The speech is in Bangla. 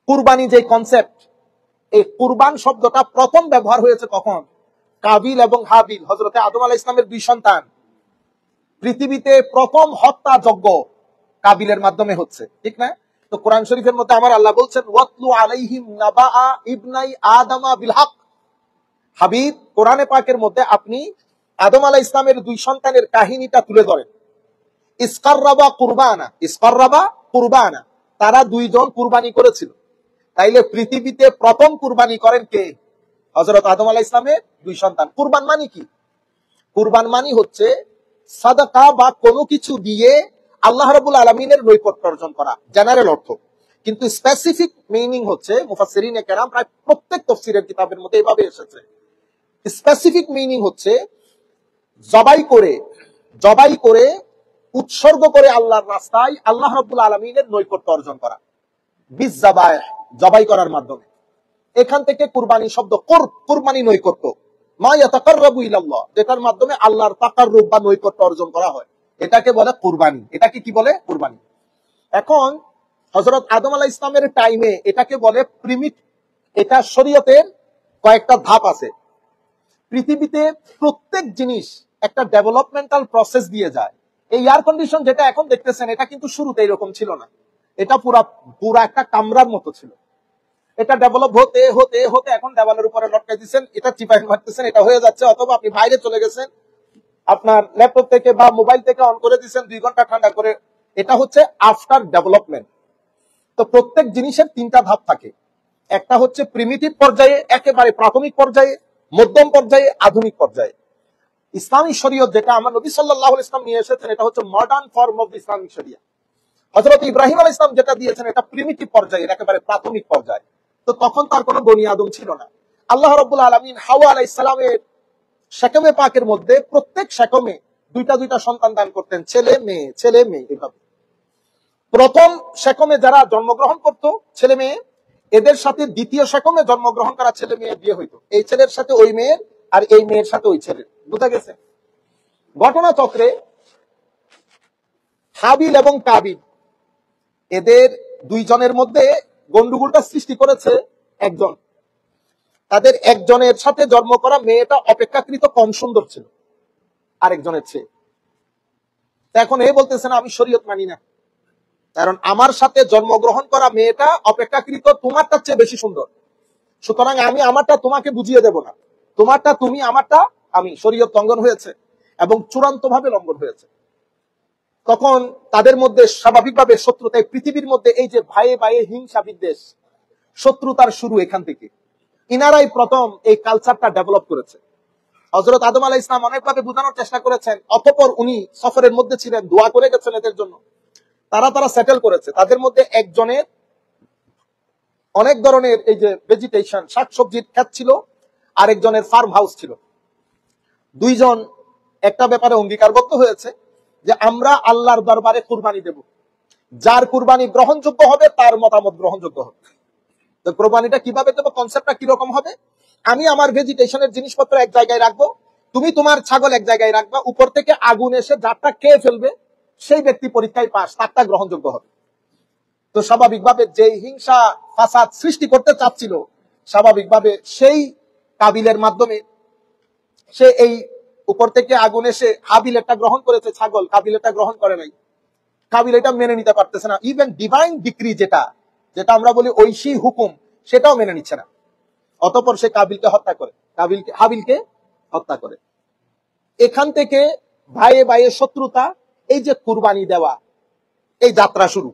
কুরবানি যে কনসেপ্ট, এই কুরবান শব্দটা প্রথম ব্যবহার হয়েছে কখন? কাবিল এবং হাবিল, হযরতে আদম আলাইহিস সালামের দুই সন্তান। পৃথিবীতে প্রথম হত্যা যজ্ঞ কাবিলের মাধ্যমে হচ্ছে, ঠিক না? তো কোরআন শরীফের মধ্যে আমার আল্লাহ বলছেন ওয়াতলু আলাইহিম নাবাআ ইবনাই আদামা বিল হক। হাবিব, কোরআনে পাকের মধ্যে আপনি আদম আলাইহিস সালামের দুই সন্তানের কাহিনীটা তুলে ধরেন। ইসকাররাবা কুরবানা, ইসকাররাবা কুরবানা, তারা দুইজন কুরবানি করেছিল। তাইলে পৃথিবীতে প্রথম কুরবানি করেন কে? হযরত আদম আলাইহিস সালামের দুই সন্তান। কুরবান মানে কি? কুরবান মানে হচ্ছে সাদাকা বা কোনো কিছু দিয়ে আল্লাহ রাব্বুল আলামিনের নৈকট্য অর্জন করা, জেনারেল অর্থ। কিন্তু স্পেসিফিক মিনিং হচ্ছে মুফাসসিরিনে কেরাম প্রায় প্রত্যেক তাফসীরের কিতাবের মধ্যে এভাবে এসেছে। স্পেসিফিক মিনিং হচ্ছে জবাই করে উৎসর্গ করে আল্লাহর রাস্তায় আল্লাহ রাব্বুল আলামিনের নৈকট্য অর্জন করা, বিজবাহ, জবাই করার মাধ্যমে। এখান থেকে কুরবানি শব্দ, কুরবানি নৈকট্য, মা ইয়াতাকাররাবু ইলাল্লাহ, যেটার মাধ্যমে আল্লাহর তাকাররুব বা নৈকট্য অর্জন করা হয়, এটাকে বলে কুরবানি। এটাকে কি বলে? কুরবানি। এখন হযরত আদম আলাইহিস সালামের টাইমে এটাকে বলে প্রিমিট। এটা শরীয়তের কয়েকটা ধাপ আছে। পৃথিবীতে প্রত্যেক জিনিস একটা ডেভেলপমেন্টাল প্রসেস দিয়ে যায়। এই এয়ার কন্ডিশন যেটা এখন দেখতেছেন, এটা কিন্তু শুরুতে এরকম ছিল না। এটা পুরা একটা কামরার মতো ছিল। এটা ডেভেলপ হতে হতে হতে এখন দেওয়ালের উপরে লটকাই দিচ্ছেন, এটা চিপাই মারতেছেন, এটা হয়ে যাচ্ছে। অথবা আপনি বাইরে চলে গেছেন, আপনার ল্যাপটপ থেকে বা মোবাইল থেকে অন করে দিচ্ছেন, 2 ঘন্টা ঠান্ডা করে। এটা হচ্ছে আফটার ডেভেলপমেন্ট। তো প্রত্যেক জিনিসের 3টা ধাপ থাকে। একটা হচ্ছে প্রিমিটিভ পর্যায়ে, একেবারে প্রাথমিক পর্যায়ে, মধ্যম পর্যায়ে, আধুনিক পর্যায়ে। ইসলামী শরীয়ত যেটা আমার নবী সাল্লাল্লাহু আলাইহি ওয়াসাল্লাম নিয়ে এসেছেন, এটা হচ্ছে মডার্ন ফর্ম অফ ইসলামিক শরিয়া। হযরত ইব্রাহিম আলাইহিস সালাম যেটা দিয়েছেন, এটা প্রিমিটিভ পর্যায়ে, একেবারে প্রাথমিক পর্যায়ে। তো তখন তার কোনো বনি আদম ছিল না। আল্লাহ রাব্বুল আলামিন হাওয়া আলাইহিস সালামের শেকমে পাকের মধ্যে প্রত্যেক শেকমে দুইটা সন্তান দান করতেন, ছেলে মেয়ে, ছেলে মেয়ে। এভাবে প্রথম শেকমে যারা জন্মগ্রহণ করত, ছেলে মেয়ে, এদের সাথে দ্বিতীয় শেকমে জন্মগ্রহণ করা ছেলে মেয়ে বিয়ে হইতো। এই ছেলের সাথে ওই মেয়ের, আর এই মেয়ের সাথে ওই ছেলের। বুঝা গেছে? ঘটনা চক্রে হাবিল এবং কাবিল, এদের দুইজনের মধ্যে গন্ডগোলটা সৃষ্টি করেছে একজন। তাদের একজনের সাথে জন্ম করা মেয়েটা অপেক্ষাকৃত কম সুন্দর ছিল আরেকজনের চেয়ে। এখন এ বলতেছেন আমি শরীয়ত মানি না, কারণ আমার সাথে জন্মগ্রহণ করা মেয়েটা অপেক্ষাকৃত তোমারটার চেয়ে বেশি সুন্দর। সুতরাং আমি আমারটা তোমাকে বুঝিয়ে দেব না, তোমারটা তুমি, আমারটা আমি। শরীয়ত লঙ্ঘন হয়েছে এবং চূড়ান্ত ভাবে লঙ্ঘন হয়েছে। তখন তাদের মধ্যে স্বাভাবিকভাবে শত্রুতায়, পৃথিবীর মধ্যে এই যে ভাইয়ে ভাইয়ে হিংসা বিদ্বেষ, শত্রুতার শুরু এখান থেকে। ইনারাই প্রথম এই কালচারটা ডেভেলপ করেছে। হযরত আদম আলাইহিস সালাম অনেকভাবে বোঝানোর চেষ্টা করেছেন, অতঃপর উনি সফরের মধ্যে ছিলেন, দোয়া করে গেছেন এদের জন্য। তারা সেটেল করেছে। তাদের মধ্যে একজনের অনেক ধরনের এই যে ভেজিটেশন, শাকসবজির ক্ষেত ছিল, আরেকজনের ফার্ম হাউস ছিল। দুইজন একটা ব্যাপারে অঙ্গীকারবদ্ধ হয়েছে যে আমরা আল্লাহর দরবারে কুরবানি দেব, যার কুরবানি গ্রহণযোগ্য হবে তার মতামত গ্রহণযোগ্য হবে। তো কুরবানিটা কিভাবে দেবো, কনসেপ্টটা কিরকম হবে? আমি আমার ভেজিটেশনের জিনিসপত্র এক জায়গায় রাখবো, তুমি তোমার ছাগল এক জায়গায় রাখবা, উপর থেকে আগুন এসে যারটা খেয়ে ফেলবে সেই ব্যক্তি পরীক্ষায় পাস, তারটা গ্রহণযোগ্য হবে। তো স্বাভাবিকভাবে যে হিংসা ফাসাদ সৃষ্টি করতে চাচ্ছিল, স্বাভাবিকভাবে সেই কাবিলের মাধ্যমে সে এই উপর থেকে আগুন এসে হাবিল একটা গ্রহণ করেছে ছাগল, কাবিল এটা গ্রহণ করে নাই। কাবিল এটা মেনে নিতে পারতেছে না। ইভেন ডিভাইন ডিক্রি যেটা আমরা বলি ঐশী হুকুম, সেটাও মেনে নিচ্ছে না। অতঃপর সে কাবিলকে হত্যা করে, হাবিলকে হত্যা করে। এখান থেকে ভাইয়ে ভাইয়ে শত্রুতা, এই যে কুরবানি দেওয়া, এই যাত্রা শুরু।